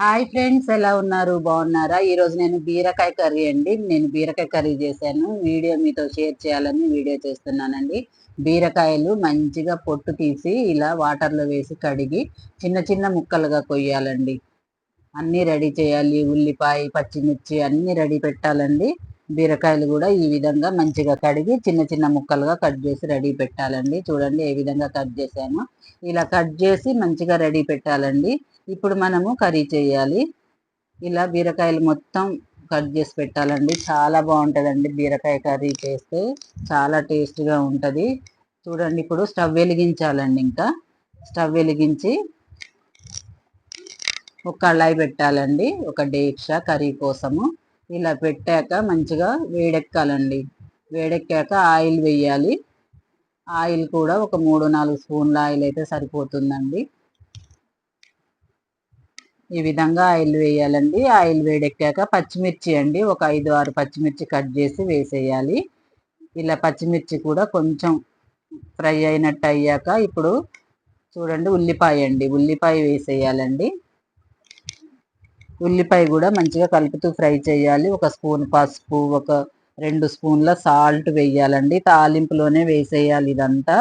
Hi friends, ఎలా ఉన్నారు? బాగున్నారా? ఈరోజు నేను బీరకాయ కర్రీ అండి. నేను బీరకాయ కర్రీ చేశాను. వీడియో మీతో షేర్ చేయాలని వీడియో చేస్తున్నానండి. బీరకాయలు మంచిగా పొట్టు తీసి ఇలా వాటర్లో వేసి కడిగి చిన్న చిన్న ముక్కలుగా కొయ్యాలండి. అన్నీ రెడీ చేయాలి. ఉల్లిపాయ, పచ్చిమిర్చి అన్నీ రెడీ పెట్టాలండి. బీరకాయలు కూడా ఈ విధంగా మంచిగా కడిగి చిన్న చిన్న ముక్కలుగా కట్ చేసి రెడీ పెట్టాలండి. చూడండి ఏ విధంగా కట్ చేశాను. ఇలా కట్ చేసి మంచిగా రెడీ పెట్టాలండి. ఇప్పుడు మనము కర్రీ చేయాలి. ఇలా బీరకాయలు మొత్తం కట్ చేసి పెట్టాలండి. చాలా బాగుంటుందండి బీరకాయ కర్రీ చేస్తే, చాలా టేస్ట్గా ఉంటుంది. చూడండి ఇప్పుడు స్టవ్ వెలిగించాలండి. ఇంకా స్టవ్ వెలిగించి ఒక కళాయి పెట్టాలండి, ఒక డేక్ష కర్రీ కోసము. ఇలా పెట్టాక మంచిగా వేడెక్కాలండి. వేడెక్కాక ఆయిల్ వేయాలి. ఆయిల్ కూడా ఒక 3-4 స్పూన్ల ఆయిల్ అయితే సరిపోతుందండి. ఈ విధంగా ఆయిల్ వేయాలండి. ఆయిల్ వేడెక్కాక పచ్చిమిర్చి అండి, ఒక 5-6 పచ్చిమిర్చి కట్ చేసి వేసేయాలి. ఇలా పచ్చిమిర్చి కూడా కొంచెం ఫ్రై అయినట్టు అయ్యాక ఇప్పుడు చూడండి ఉల్లిపాయ అండి, ఉల్లిపాయ వేసేయాలండి. ఉల్లిపాయ కూడా మంచిగా కలుపుతూ ఫ్రై చేయాలి. ఒక స్పూన్ పసుపు, ఒక 2 స్పూన్ల సాల్ట్ వేయాలండి. తాలింపులోనే వేసేయాలి ఇదంతా.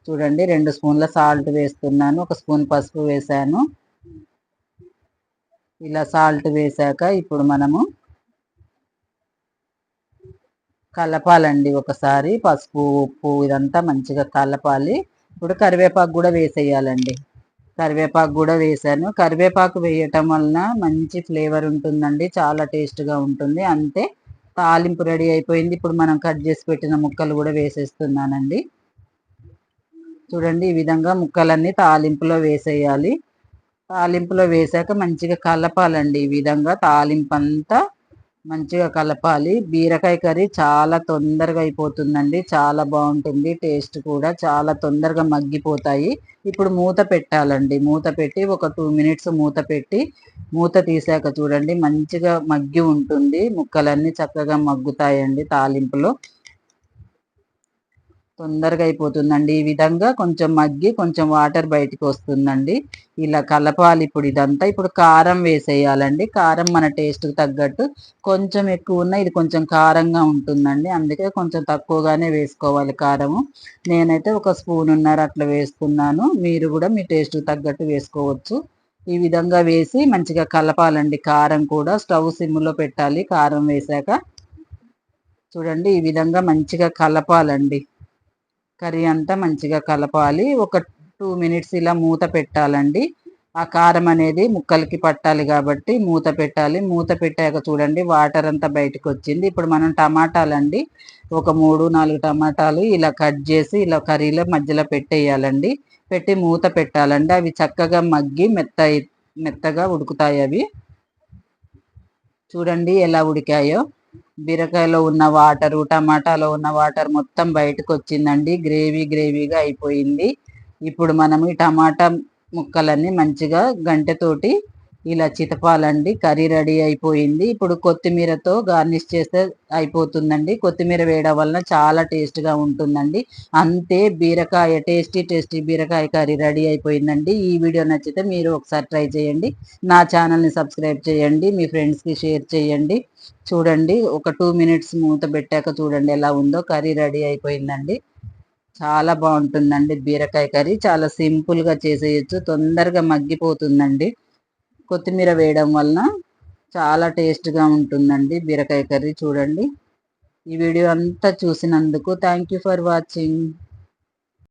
చూడండి 2 స్పూన్ల సాల్ట్ వేస్తున్నాను, ఒక స్పూన్ పసుపు వేసాను. ఇలా సాల్ట్ వేసాక ఇప్పుడు మనము కలపాలండి. ఒకసారి పసుపు, ఉప్పు ఇదంతా మంచిగా కలపాలి. ఇప్పుడు కరివేపాకు కూడా వేసేయాలండి. కరివేపాకు కూడా వేసాను. కరివేపాకు వేయటం వలన మంచి ఫ్లేవర్ ఉంటుందండి, చాలా టేస్ట్గా ఉంటుంది. అంతే, తాలింపు రెడీ అయిపోయింది. ఇప్పుడు మనం కట్ చేసి పెట్టిన ముక్కలు కూడా వేసేస్తున్నానండి. చూడండి ఈ విధంగా ముక్కలన్నీ తాలింపులో వేసేయాలి. తాలింపులో వేసాక మంచిగా కలపాలండి. ఈ విధంగా తాలింపు అంతా మంచిగా కలపాలి. బీరకాయ కర్రీ చాలా తొందరగా అయిపోతుందండి, చాలా బాగుంటుంది. టేస్ట్ కూడా చాలా తొందరగా మగ్గిపోతాయి. ఇప్పుడు మూత పెట్టాలండి. మూత పెట్టి ఒక 2 మినిట్స్ మూత పెట్టి, మూత తీసాక చూడండి మంచిగా మగ్గి ఉంటుంది. ముక్కలన్నీ చక్కగా మగ్గుతాయండి తాలింపులో. తొందరగా అయిపోతుందండి. ఈ విధంగా కొంచెం మగ్గి కొంచెం వాటర్ బయటికి వస్తుందండి. ఇలా కలపాలి. ఇప్పుడు ఇదంతా ఇప్పుడు కారం వేసేయాలండి. కారం మన టేస్ట్కి తగ్గట్టు, కొంచెం ఎక్కువ ఉన్న ఇది కొంచెం కారంగా ఉంటుందండి, అందుకే కొంచెం తక్కువగానే వేసుకోవాలి కారము. నేనైతే ఒక 1.5 స్పూన్ అట్లా వేస్తున్నాను. మీరు కూడా మీ టేస్ట్కి తగ్గట్టు వేసుకోవచ్చు. ఈ విధంగా వేసి మంచిగా కలపాలండి. కారం కూడా స్టవ్ సిమ్లో పెట్టాలి. కారం వేసాక చూడండి ఈ విధంగా మంచిగా కలపాలండి. కర్రీ అంతా మంచిగా కలపాలి. ఒక 2 మినిట్స్ ఇలా మూత పెట్టాలండి. ఆ కారం అనేది ముక్కలకి పట్టాలి కాబట్టి మూత పెట్టాలి. మూత పెట్టాక చూడండి వాటర్ అంతా బయటకు వచ్చింది. ఇప్పుడు మనం టమాటాలండి, ఒక 3-4 టమాటాలు ఇలా కట్ చేసి ఇలా కర్రీలో మధ్యలో పెట్టేయాలండి. పెట్టి మూత పెట్టాలండి. అవి చక్కగా మగ్గి మెత్తగా ఉడుకుతాయి. అవి చూడండి ఎలా ఉడికాయో. బీరకాయలో ఉన్న వాటరు, టమాటాలో ఉన్న వాటర్ మొత్తం బయటకు వచ్చిందండి. గ్రేవీగా అయిపోయింది. ఇప్పుడు మనం ఈ టమాటా ముక్కలన్నీ మంచిగా గంటెతోటి ఇలా చితపాలండి. కర్రీ రెడీ అయిపోయింది. ఇప్పుడు కొత్తిమీరతో గార్నిష్ చేస్తే అయిపోతుందండి. కొత్తిమీర వేయడం వలన చాలా టేస్ట్గా ఉంటుందండి. అంతే, బీరకాయ టేస్టీ బీరకాయ కర్రీ రెడీ అయిపోయిందండి. ఈ వీడియో నచ్చితే మీరు ఒకసారి ట్రై చేయండి. నా ఛానల్ని సబ్స్క్రైబ్ చేయండి, మీ ఫ్రెండ్స్కి షేర్ చేయండి. చూడండి ఒక 2 మినిట్స్ మూత పెట్టాక చూడండి ఎలా ఉందో. కర్రీ రెడీ అయిపోయిందండి. చాలా బాగుంటుందండి బీరకాయ కర్రీ. చాలా సింపుల్గా చేసేయచ్చు, తొందరగా మగ్గిపోతుందండి. కొత్తిమీర వేయడం వలన చాలా టేస్ట్గా ఉంటుందండి బీరకాయ కర్రీ. చూడండి ఈ వీడియో అంతా చూసినందుకు థ్యాంక్ యూ ఫర్ వాచింగ్.